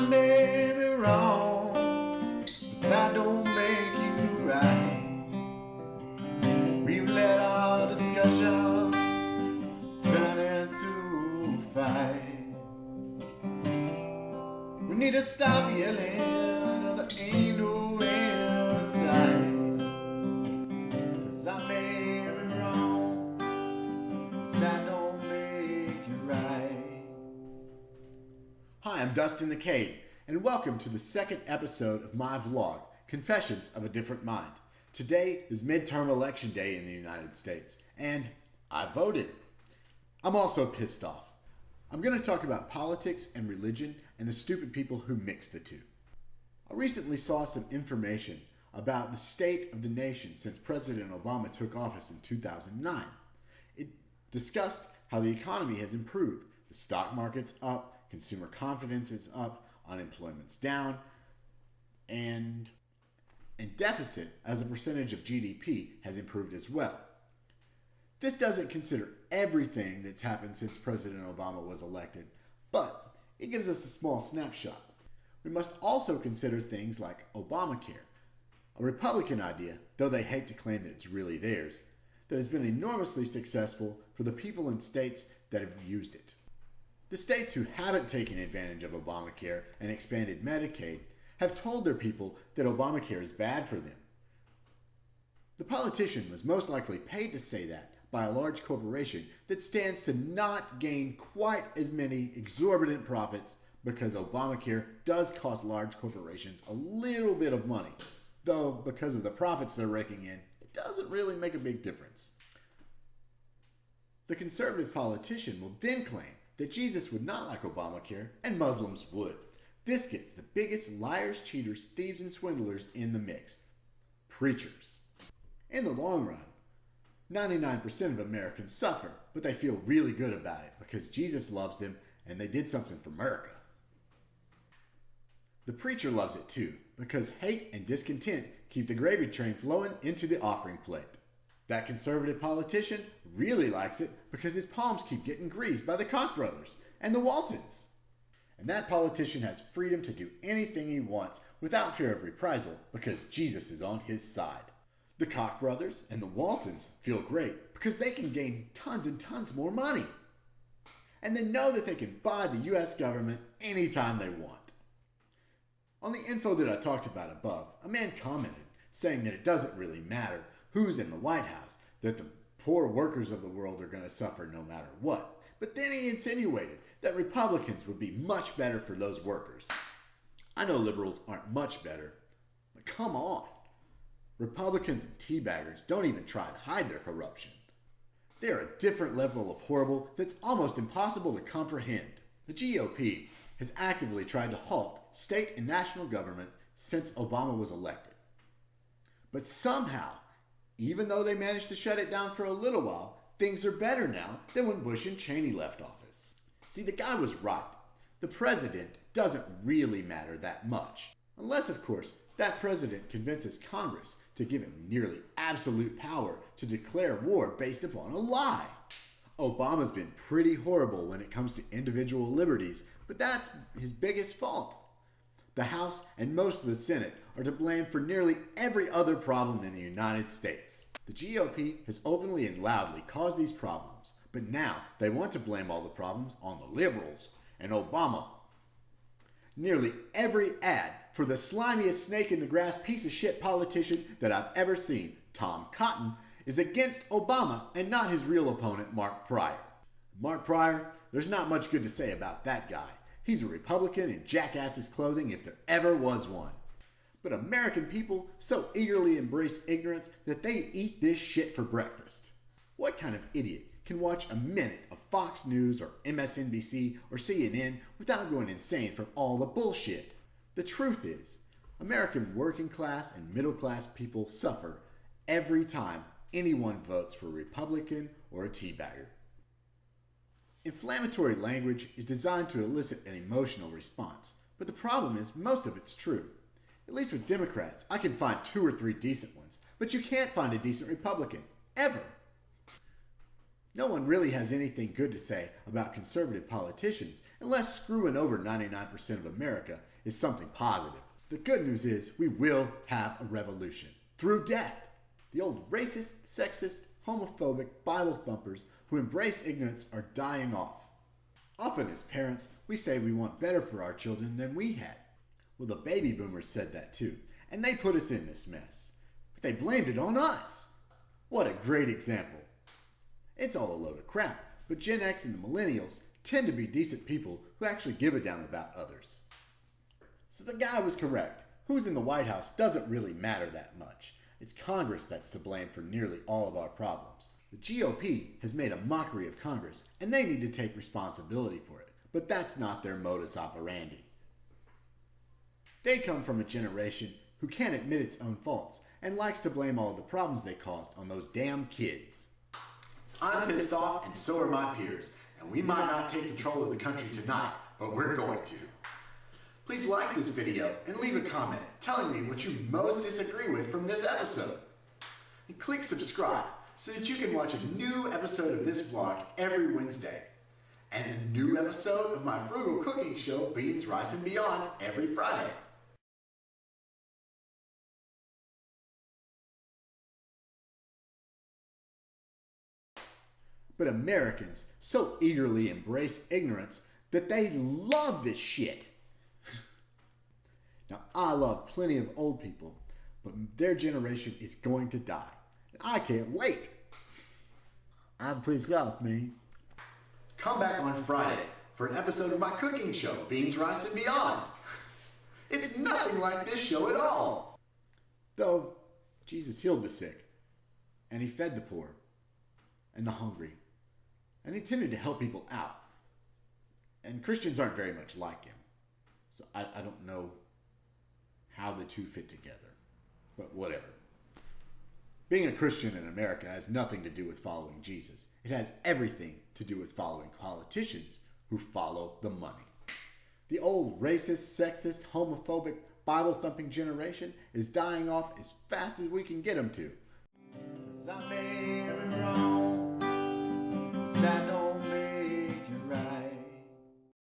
may be wrong, but that don't make you right. We've let our discussion turn into a fight. We need to stop yelling, there ain't no end in sight. 'Cause I may be wrong, that don't make you right. Hi, I'm DustinTheCade, and welcome to the second episode of my vlog, Confessions of a Different Mind. Today is midterm election day in the United States, and I voted. I'm also pissed off. I'm going to talk about politics and religion and the stupid people who mix the two. I recently saw some information about the state of the nation since President Obama took office in 2009. It discussed how the economy has improved. The stock market's up, consumer confidence is up, unemployment's down, and deficit as a percentage of GDP has improved as well. This doesn't consider everything that's happened since President Obama was elected, but it gives us a small snapshot. We must also consider things like Obamacare, a Republican idea, though they hate to claim that it's really theirs, that has been enormously successful for the people in states that have used it. The states who haven't taken advantage of Obamacare and expanded Medicaid have told their people that Obamacare is bad for them. The politician was most likely paid to say that by a large corporation that stands to not gain quite as many exorbitant profits because Obamacare does cost large corporations a little bit of money, though because of the profits they're raking in, it doesn't really make a big difference. The conservative politician will then claim that Jesus would not like Obamacare and Muslims would. This gets the biggest liars, cheaters, thieves, and swindlers in the mix: preachers. In the long run, 99% of Americans suffer, but they feel really good about it because Jesus loves them and they did something for America. The preacher loves it too because hate and discontent keep the gravy train flowing into the offering plate. That conservative politician really likes it because his palms keep getting greased by the Koch brothers and the Waltons. And that politician has freedom to do anything he wants without fear of reprisal because Jesus is on his side. The Koch brothers and the Waltons feel great because they can gain tons and tons more money. And they know that they can buy the US government anytime they want. On the info that I talked about above, a man commented saying that it doesn't really matter who's in the White House, that the poor workers of the world are going to suffer no matter what. But then he insinuated that Republicans would be much better for those workers. I know liberals aren't much better, but come on. Republicans and teabaggers don't even try and hide their corruption. They are a different level of horrible that's almost impossible to comprehend. The GOP has actively tried to halt state and national government since Obama was elected. But somehow, even though they managed to shut it down for a little while, things are better now than when Bush and Cheney left office. See, the guy was right. The president doesn't really matter that much. Unless, of course, that president convinces Congress to give him nearly absolute power to declare war based upon a lie. Obama's been pretty horrible when it comes to individual liberties, but that's his biggest fault. The House and most of the Senate are to blame for nearly every other problem in the United States. The GOP has openly and loudly caused these problems, but now they want to blame all the problems on the liberals and Obama. Nearly every ad for the slimiest snake in the grass piece of shit politician that I've ever seen, Tom Cotton, is against Obama and not his real opponent, Mark Pryor. Mark Pryor, there's not much good to say about that guy. He's a Republican in jackass's clothing if there ever was one. But American people so eagerly embrace ignorance that they eat this shit for breakfast. What kind of idiot can watch a minute of Fox News or MSNBC or CNN without going insane from all the bullshit? The truth is, American working class and middle class people suffer every time anyone votes for a Republican or a teabagger. Inflammatory language is designed to elicit an emotional response, but the problem is most of it's true. At least with Democrats, I can find 2 or 3 decent ones, but you can't find a decent Republican, ever. No one really has anything good to say about conservative politicians unless screwing over 99% of America is something positive. The good news is we will have a revolution through death. The old racist, sexist, homophobic Bible thumpers who embrace ignorance are dying off. Often as parents, we say we want better for our children than we had. Well, the baby boomers said that too, and they put us in this mess. But they blamed it on us. What a great example. It's all a load of crap, but Gen X and the millennials tend to be decent people who actually give a damn about others. So the guy was correct. Who's in the White House doesn't really matter that much. It's Congress that's to blame for nearly all of our problems. The GOP has made a mockery of Congress, and they need to take responsibility for it. But that's not their modus operandi. They come from a generation who can't admit its own faults and likes to blame all of the problems they caused on those damn kids. I'm pissed off, and so are my peers, and we might not take control of the country tonight, but we're going to. Please like this video and leave a comment telling me what you most disagree with from this episode. And click subscribe so that you can watch a new episode of this vlog every Wednesday, and a new episode of my frugal cooking show, Beans, Rice, and Beyond, every Friday. But Americans so eagerly embrace ignorance that they love this shit. Now, I love plenty of old people, but their generation is going to die. I can't wait. I'm pissed off, man. Come back on Friday for an episode of my cooking show, Beans, Rice, and Beyond. It's nothing like this show at all. Though, Jesus healed the sick, and he fed the poor and the hungry, and he tended to help people out. And Christians aren't very much like him. So I don't know how the two fit together, but whatever. Being a Christian in America has nothing to do with following Jesus. It has everything to do with following politicians who follow the money. The old racist, sexist, homophobic, Bible-thumping generation is dying off as fast as we can get them to. 'Cause I may be wrong.